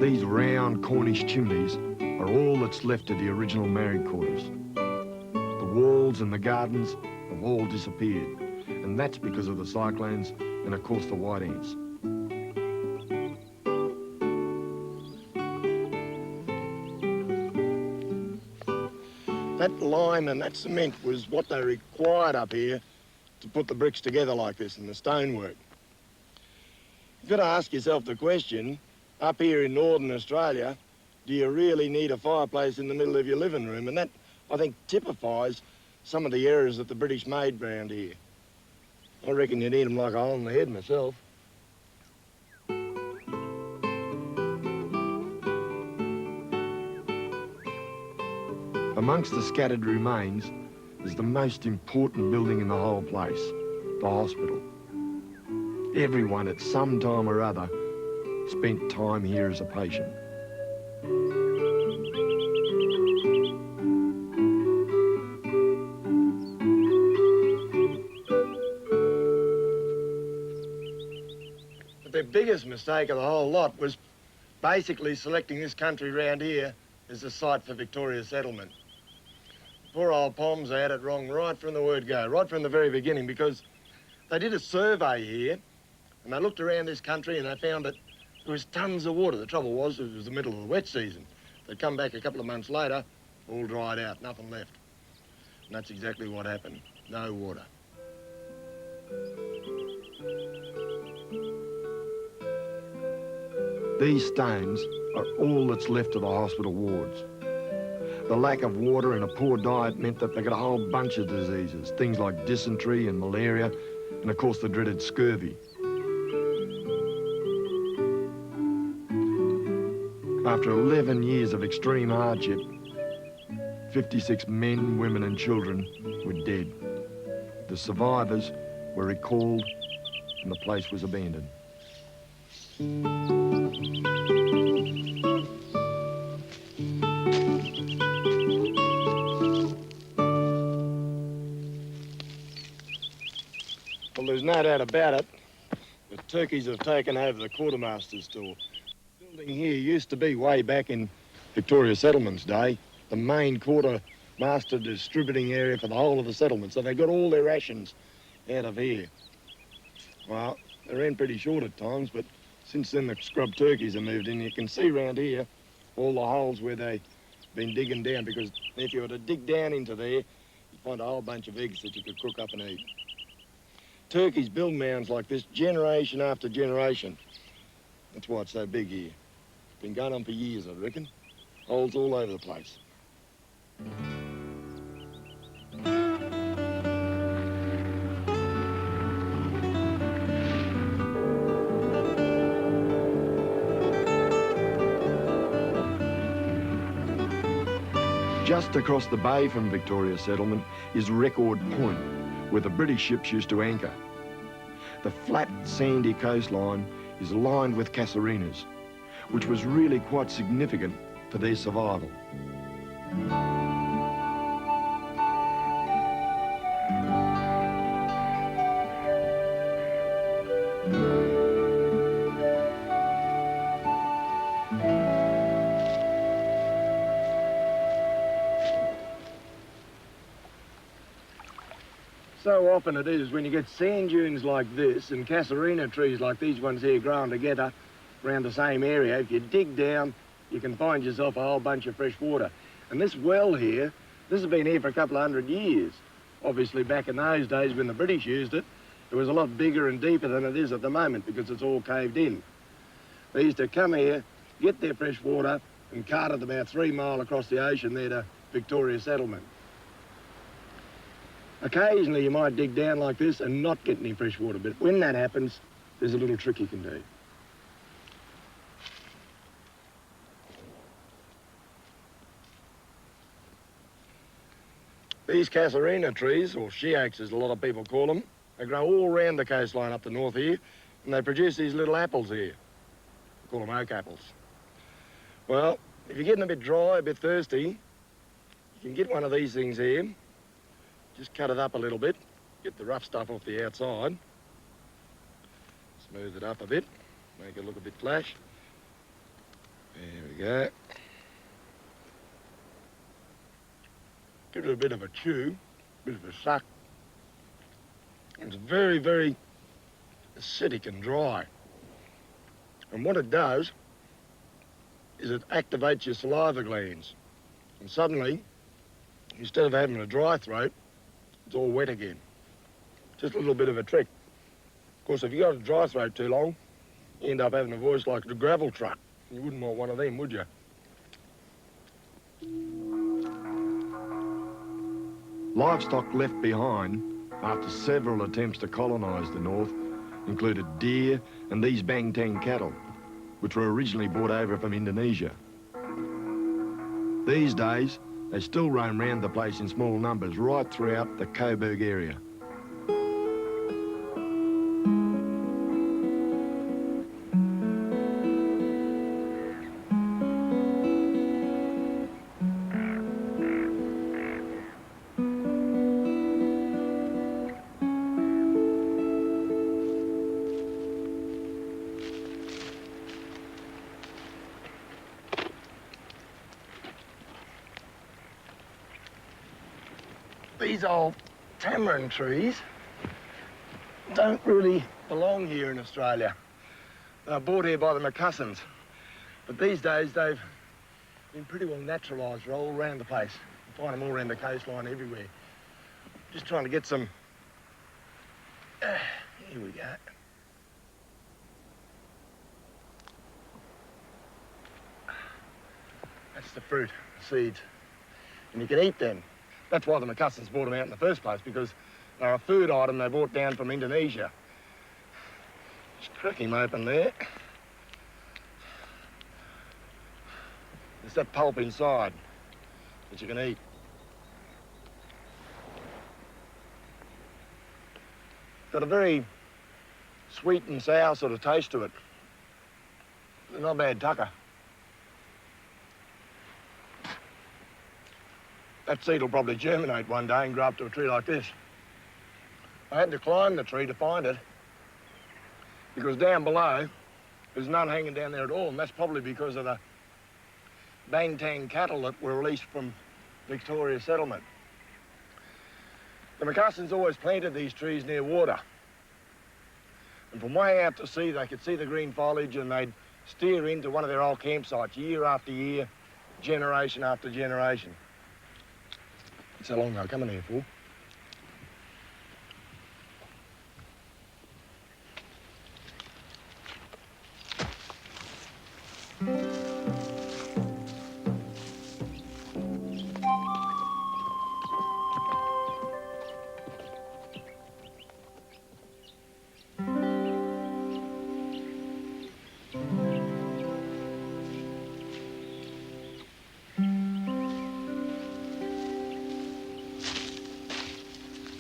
These round Cornish chimneys are all that's left of the original married quarters. The walls and the gardens have all disappeared, and that's because of the cyclones and, of course, the white ants. That lime and that cement was what they required up here to put the bricks together like this and the stonework. You've got to ask yourself the question, up here in northern Australia, do you really need a fireplace in the middle of your living room? And that, I think, typifies some of the errors that the British made round here. I reckon you need them like a hole in the head myself. Amongst the scattered remains is the most important building in the whole place, the hospital. Everyone at some time or other spent time here as a patient. But the biggest mistake of the whole lot was basically selecting this country round here as the site for Victoria settlement. Poor old Poms, they had it wrong right from the word go, right from the very beginning, because they did a survey here and they looked around this country and they found that there was tons of water. The trouble was, it was the middle of the wet season. They'd come back a couple of months later, all dried out, nothing left. And that's exactly what happened, no water. These stones are all that's left of the hospital wards. The lack of water and a poor diet meant that they got a whole bunch of diseases, things like dysentery and malaria, and of course the dreaded scurvy. After 11 years of extreme hardship, 56 men, women and children were dead. The survivors were recalled and the place was abandoned. Well, there's no doubt about it. The turkeys have taken over the quartermaster's store. The building here used to be, way back in Victoria Settlement's day, the main quartermaster distributing area for the whole of the settlement. So they got all their rations out of here. Well, they ran pretty short at times, but since then the scrub turkeys have moved in. You can see round here all the holes where they've been digging down, because if you were to dig down into there, you'd find a whole bunch of eggs that you could cook up and eat. Turkeys build mounds like this generation after generation. That's why it's so big here. It's been going on for years, I reckon. Holes all over the place. Just across the bay from Victoria Settlement is Record Point, where the British ships used to anchor. The flat, sandy coastline is lined with casuarinas, which was really quite significant for their survival. So often it is when you get sand dunes like this and casuarina trees like these ones here growing together around the same area, if you dig down, you can find yourself a whole bunch of fresh water. And this well here, this has been here for a couple of 100 years. Obviously back in those days when the British used it, it was a lot bigger and deeper than it is at the moment because it's all caved in. They used to come here, get their fresh water and cart it about 3 miles across the ocean there to Victoria Settlement. Occasionally you might dig down like this and not get any fresh water, but when that happens, there's a little trick you can do. These casuarina trees, or she oaks as a lot of people call them, they grow all around the coastline up the north here, and they produce these little apples here. We call them oak apples. Well, if you're getting a bit dry, a bit thirsty, you can get one of these things here. Just cut it up a little bit, get the rough stuff off the outside, smooth it up a bit, make it look a bit flash, There we go. Give it a bit of a chew, a bit of a suck. It's very, very acidic and dry. And what it does is it activates your saliva glands. And suddenly, instead of having a dry throat, it's all wet again. Just a little bit of a trick. Of course, if you got a dry throat too long, you end up having a voice like a gravel truck. You wouldn't want one of them, would you? Livestock left behind after several attempts to colonise the north included deer and these Bangtang cattle, which were originally brought over from Indonesia. These days, they still roam around the place in small numbers right throughout the Coburg area. These old tamarind trees don't really belong here in Australia. They're brought here by the Macussons. But these days, they've been pretty well naturalised all around the place. You find them all around the coastline everywhere. Just trying to get some... here we go. That's the fruit, the seeds. And you can eat them. That's why the Macussons brought them out in the first place, because they're a food item they brought down from Indonesia. Just crack him open there. There's that pulp inside that you can eat. Got a very sweet and sour sort of taste to it. Not a bad tucker. That seed will probably germinate one day and grow up to a tree like this. I had to climb the tree to find it because down below, there's none hanging down there at all, and that's probably because of the Bangtang cattle that were released from Victoria settlement. The Macussons always planted these trees near water. And from way out to sea, they could see the green foliage and they'd steer into one of their old campsites year after year, generation after generation. That's how long they're coming here for.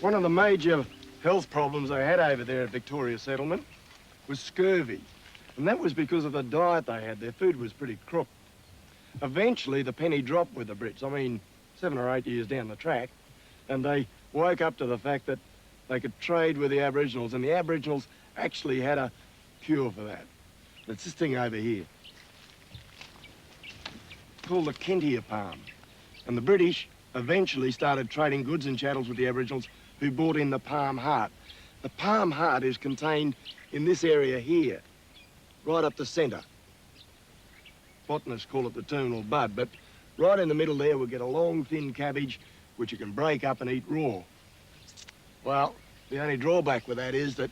One of the major health problems they had over there at Victoria Settlement was scurvy. And that was because of the diet they had. Their food was pretty crook. Eventually, the penny dropped with the Brits. I mean, 7 or 8 years down the track. And they woke up to the fact that they could trade with the Aboriginals. And the Aboriginals actually had a cure for that. It's this thing over here, called the Kentia palm. And the British eventually started trading goods and chattels with the Aboriginals who brought in the palm heart. The palm heart is contained in this area here, right up the centre. Botanists call it the terminal bud, but right in the middle there we get a long, thin cabbage which you can break up and eat raw. Well, the only drawback with that is that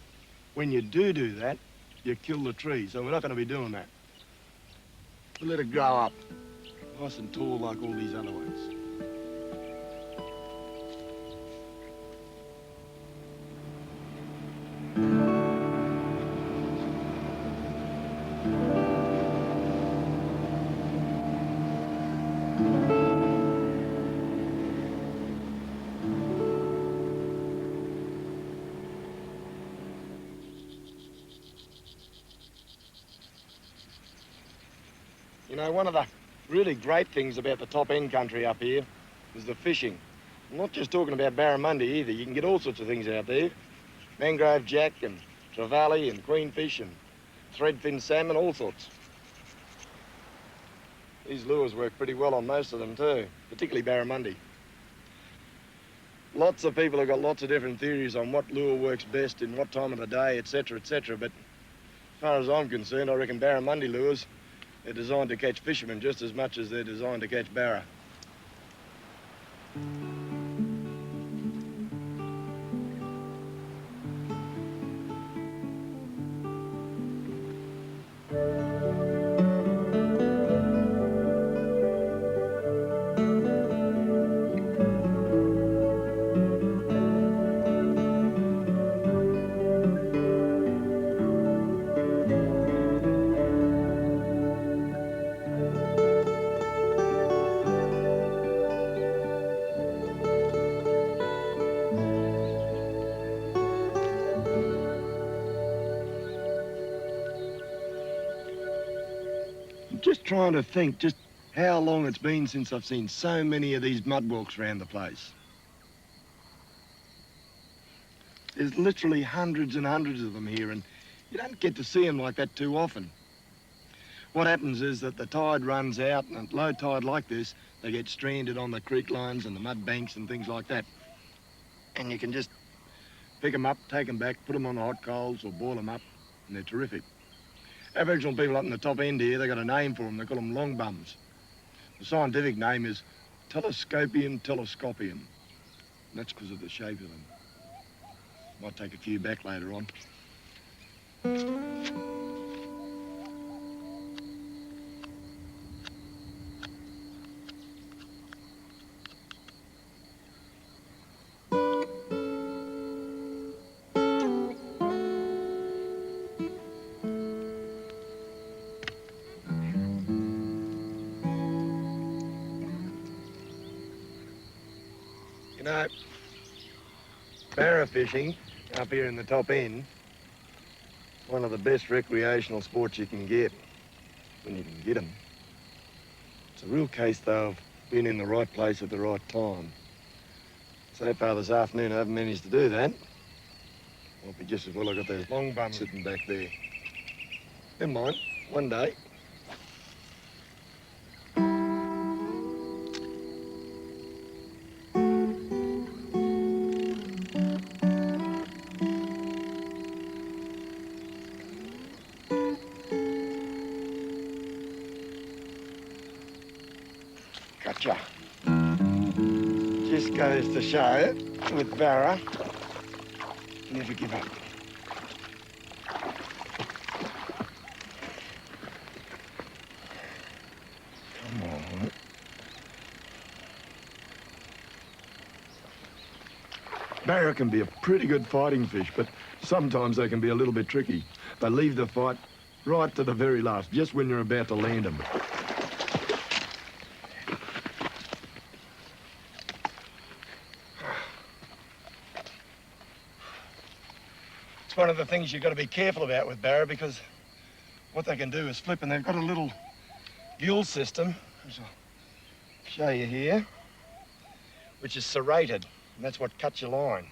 when you do that, you kill the tree, so we're not going to be doing that. We'll let it grow up, nice and tall like all these other ones. You know, one of the really great things about the top end country up here is the fishing. I'm not just talking about barramundi either. You can get all sorts of things out there. Mangrove jack and trevally and queenfish and threadfin salmon, all sorts. These lures work pretty well on most of them too, particularly barramundi. Lots of people have got lots of different theories on what lure works best in what time of the day, etc., etc., but as far as I'm concerned, I reckon barramundi lures are designed to catch fishermen just as much as they're designed to catch barra. Just trying to think just how long it's been since I've seen so many of these mud walks around the place. There's literally hundreds and hundreds of them here, and you don't get to see them like that too often. What happens is that the tide runs out, and at low tide like this, they get stranded on the creek lines and the mud banks and things like that. And you can just pick them up, take them back, put them on the hot coals or boil them up, and they're terrific. Aboriginal people up in the top end here, they've got a name for them. They call them long bums. The scientific name is Telescopium telescopium. And that's because of the shape of them. Might take a few back later on. You know, barra fishing up here in the top end, one of the best recreational sports you can get, when you can get them. It's a real case, though, of being in the right place at the right time. So far this afternoon, I haven't managed to do that. Might be just as well I got those long bums sitting back there. Never mind, one day. Gotcha. Just goes to show, with barra, never give up. Come on. Barra can be a pretty good fighting fish, but sometimes they can be a little bit tricky. They leave the fight right to the very last, just when you're about to land them. One of the things you've got to be careful about with barra, because what they can do is flip, and they've got a little gill system, which I'll show you here, which is serrated, and that's what cuts your line,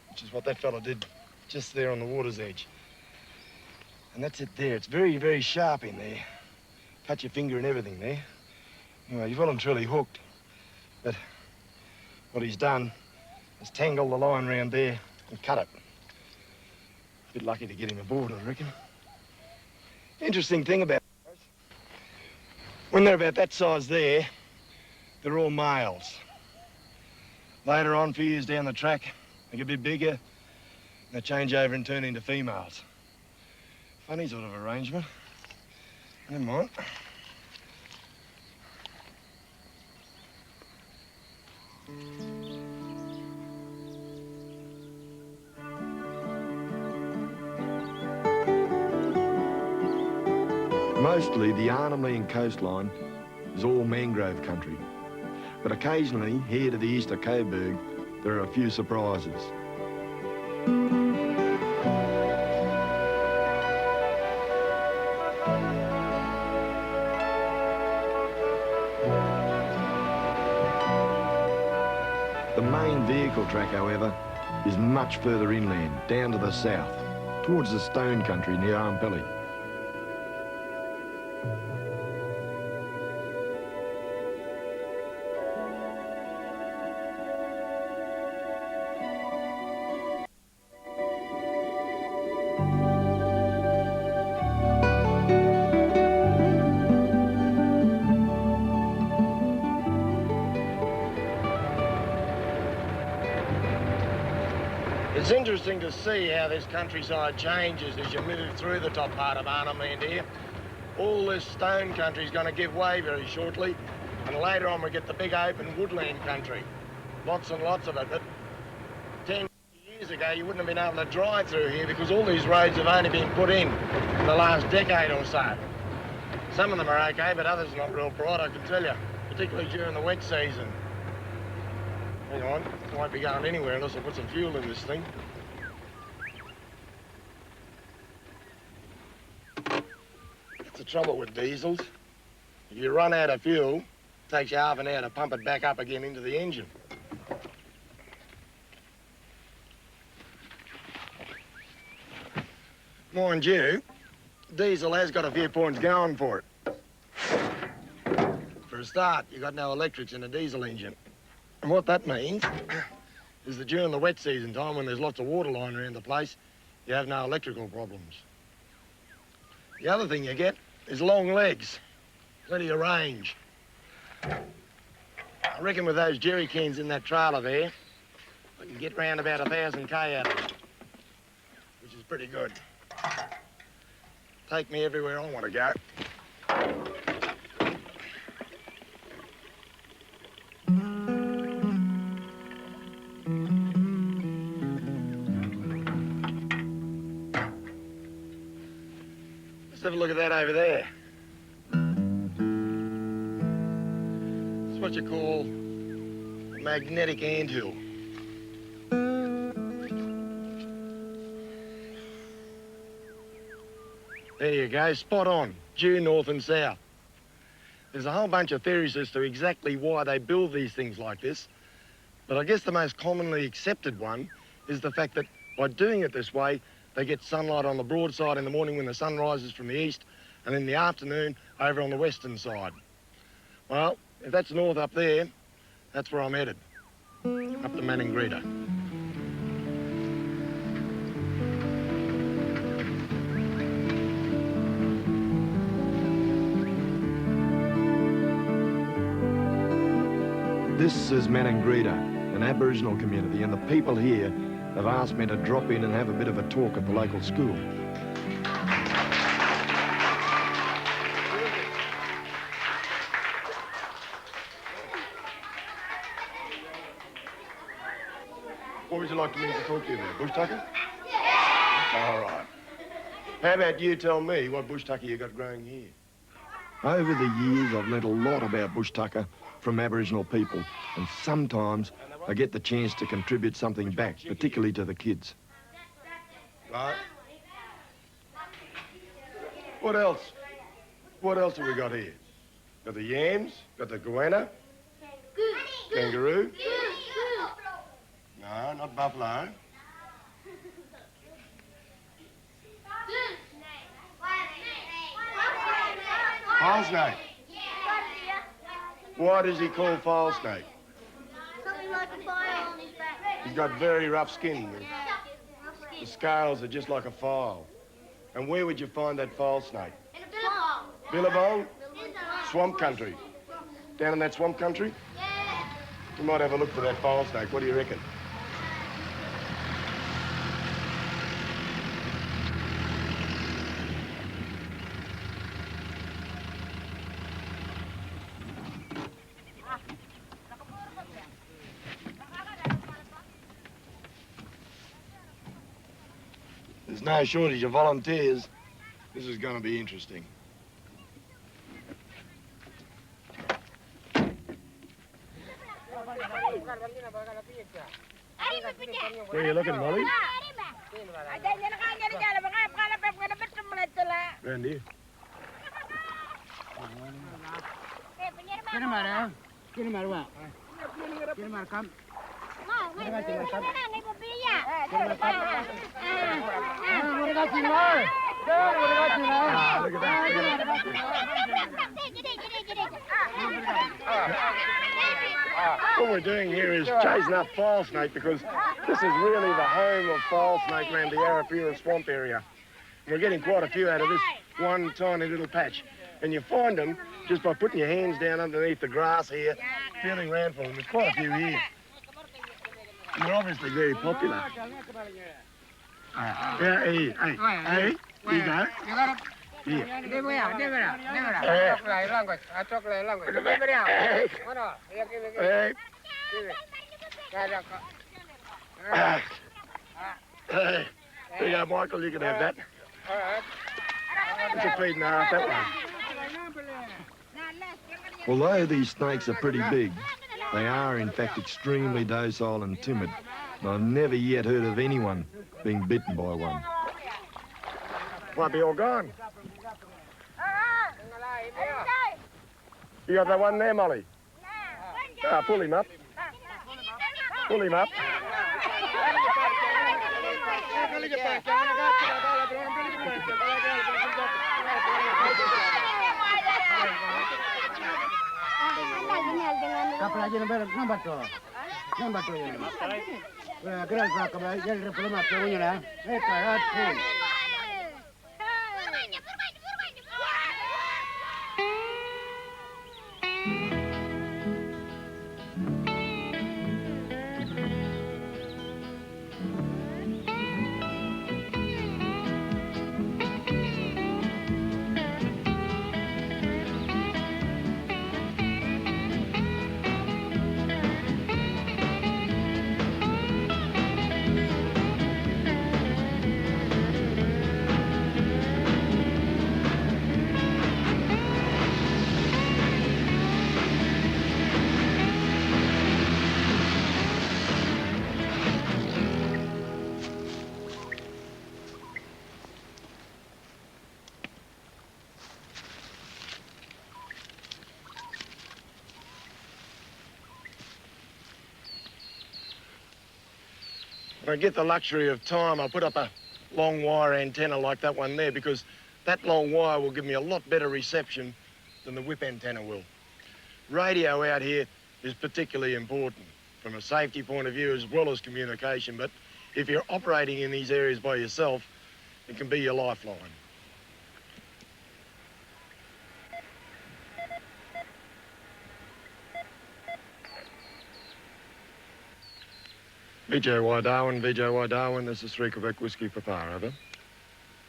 which is what that fella did just there on the water's edge. And that's it there. It's very, very sharp in there. Cut your finger and everything there. Anyway, he's well and truly hooked, but what he's done is tangle the line round there and cut it. Bit lucky to get him aboard, I reckon. Interesting thing about it, when they're about that size there, they're all males. Later on, a few years down the track, they get a bit bigger, and they change over and turn into females. Funny sort of arrangement. Never mind. Mostly the Arnhem coastline is all mangrove country, but occasionally here to the east of Coburg there are a few surprises. The main vehicle track, however, is much further inland, down to the south, towards the Stone Country near Armpelly. It's interesting to see how this countryside changes as you move through the top part of Arnhem Land here. All this stone country is going to give way very shortly, and later on we get the big open woodland country. Lots and lots of it. But 10 years ago you wouldn't have been able to drive through here because all these roads have only been put in the last decade or so. Some of them are okay, but others are not real bright, I can tell you, particularly during the wet season. Hang on, I won't be going anywhere unless I put some fuel in this thing. That's the trouble with diesels. If you run out of fuel, it takes you half an hour to pump it back up again into the engine. Mind you, diesel has got a few points going for it. For a start, you've got no electrics in a diesel engine. And what that means is that during the wet season time, when there's lots of water lying around the place, you have no electrical problems. The other thing you get is long legs, plenty of range. I reckon with those jerry cans in that trailer there, I can get round about 1,000 K out of it, which is pretty good. Take me everywhere I want to go. Let's have a look at that over there. It's what you call a magnetic anthill. There you go, spot on, due north and south. There's a whole bunch of theories as to exactly why they build these things like this, but I guess the most commonly accepted one is the fact that by doing it this way, they get sunlight on the broadside in the morning when the sun rises from the east, and in the afternoon over on the western side. Well, if that's north up there, that's where I'm headed, up to Maningrida. This is Maningrida, an Aboriginal community, and the people here have asked me to drop in and have a bit of a talk at the local school. What would you like me to talk to you about? Bush tucker? All right. How about you tell me what bush tucker you got growing here? Over the years, I've learnt a lot about bush tucker from Aboriginal people, and sometimes I get the chance to contribute something back, particularly to the kids. Right. What else? What else have we got here? Got the yams, got the goanna, kangaroo. No, not buffalo. File snake. Why does he call file snake? Something like a file on his back. He's got very rough skin. The scales are just like a file. And where would you find that file snake? In a swamp. Billabong? Swamp country. Down in that swamp country? Yeah. We might have a look for that file snake. What do you reckon? There's no shortage of volunteers. This is going to be interesting. Where are you looking, Molly? Round here. What we're doing here is chasing up file snake because this is really the home of file snake around the Arafura swamp area. And we're getting quite a few out of this one tiny little patch. And you find them just by putting your hands down underneath the grass here, feeling around for them. There's quite a few here. You're obviously very popular. Yeah, hey, you go. Here. Hey, here you go, Michael, you can have that. It's a feed and a half, that one. Although these snakes are pretty big, they are in fact extremely docile and timid. And I've never yet heard of anyone being bitten by one. Might be all gone. You got that one there, Molly? Pull him up. Pull him up. When I get the luxury of time, I'll put up a long wire antenna like that one there, because that long wire will give me a lot better reception than the whip antenna will. Radio out here is particularly important from a safety point of view as well as communication, but if you're operating in these areas by yourself, it can be your lifeline. VJY Darwin, this is 3 Quebec Whiskey Papa, over.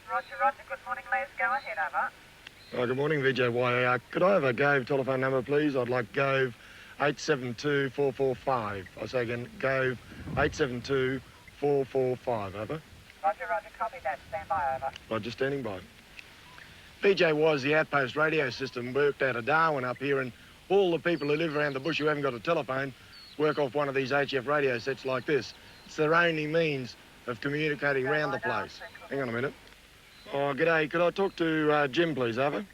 Roger, good morning, please go ahead, over. Good morning, VJY. Could I have a Gove telephone number, please? I'd like Gove 872-445. I'll say again, Gove 872-445, over. Roger, copy that, stand by, over. Roger, standing by. VJY is the outpost radio system worked out of Darwin up here, and all the people who live around the bush who haven't got a telephone work off one of these HF radio sets like this. It's their only means of communicating around the place. Hang on a minute. Oh, g'day. Could I talk to Jim, please, over?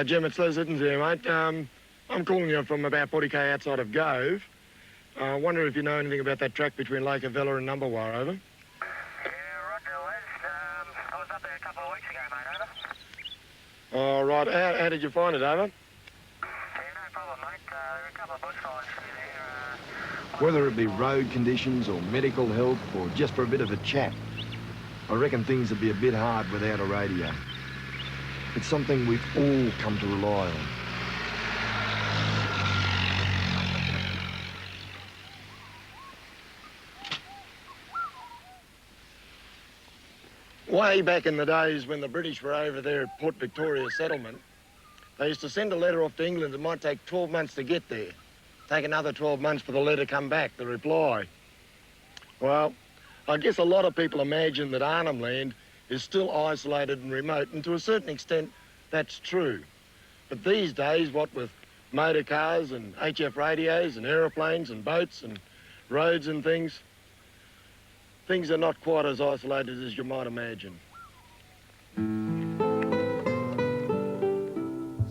Jim, it's Les Ittens here, mate. I'm calling you from about 40k outside of Gove. I wonder if you know anything about that track between Lake Avella and Numbawar, over? Yeah, roger, Les. I was up there a couple of weeks ago, mate, over. All right. How did you find it, over? Whether it be road conditions or medical help or just for a bit of a chat, I reckon things would be a bit hard without a radio. It's something we've all come to rely on. Way back in the days when the British were over there at Port Victoria settlement, they used to send a letter off to England. It might take 12 months to get there. Take another 12 months for the letter to come back, the reply. Well, I guess a lot of people imagine that Arnhem Land is still isolated and remote, and to a certain extent, that's true. But these days, what with motor cars and HF radios and aeroplanes and boats and roads and things are not quite as isolated as you might imagine.